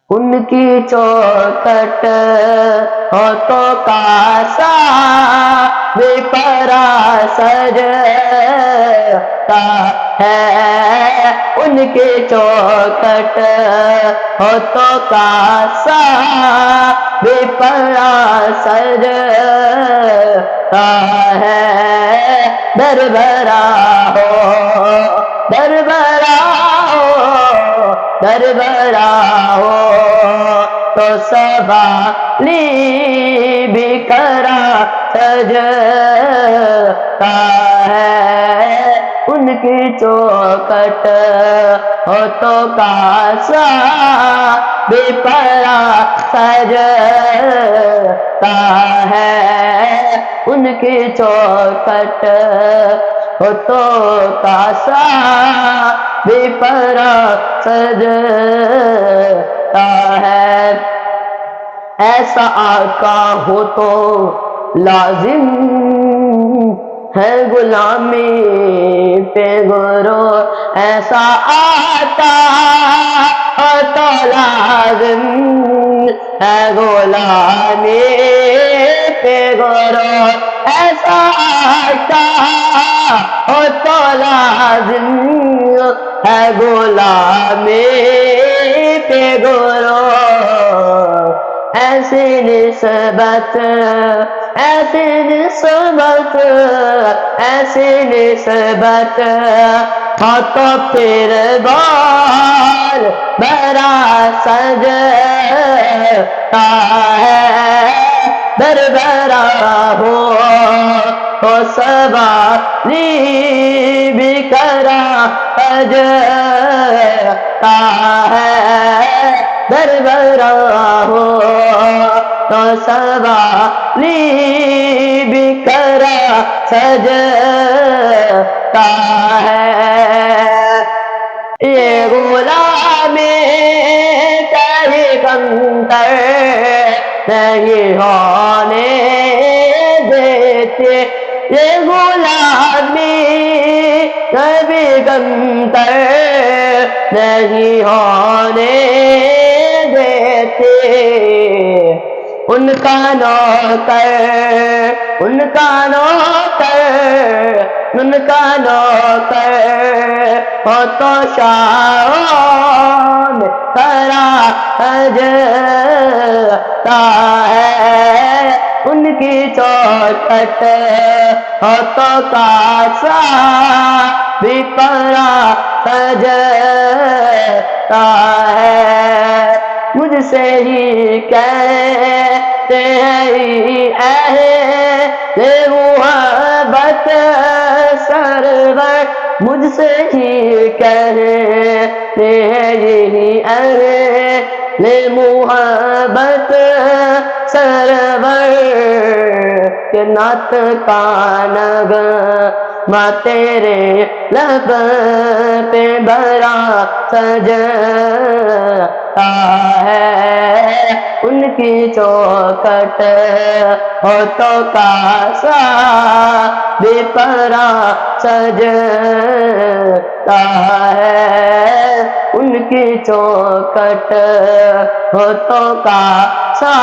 ان کی چوکھٹ ہاتھوں کا سا بے پرا سجتا ہے، ان کی چوکھٹ ہاتھوں کا سا بے پرا سجتا ہے، در برا ہو در برا ہو در برا ہو تو سوالی بھی کرا سجتا ہے، ان کی چوکھٹ ہاتھوں کا سا بے پرا سجتا ہے، ان کی چوکھٹ ہاتھوں کا سا بے پرا سجتا ہے۔ ایسا آقا ہو تو لازم ہے غلامی پہ غرور، ایسا آقا ہو تو لازم ہے غلامی پہ غرور، ایسا آقا ہو تو لازم ہے غلامی پہ غرور، ایسی نسبت ایسی نسبت ایسی نسبت ہاں تو پھر بال برا سجتا ہے، در برا ہو تو سوالی بھی کرا سجتا ہے، در برا ہو تو سوالی بھی کرا سجتا ہے۔ یہ غلامی کہیں کمتر نہیں ہونے دیتے، یہ غلامی کبھی کمتر نہیں ہونے دیتے، ان کا نوکر ان کا نوکر ان کا نوکر ہو تو شام کرا سجتا ہے، ان کی چوکھٹ ہاتھوں کا سا بھی پرا سجتا ہے، مجھ سے ہی کہتے ہیں اہل محبت سرور، مجھ سے ہی کہتے ہیں یہی اہل محبت سرور، کہ نعت کا نغمہ تیرے لب پہ بھرا سجتا ہے، ان کی چوکھٹ ہاتھوں کا سا بے پرا سجتا ہے، ان کی چوکھٹ ہاتھوں کا سا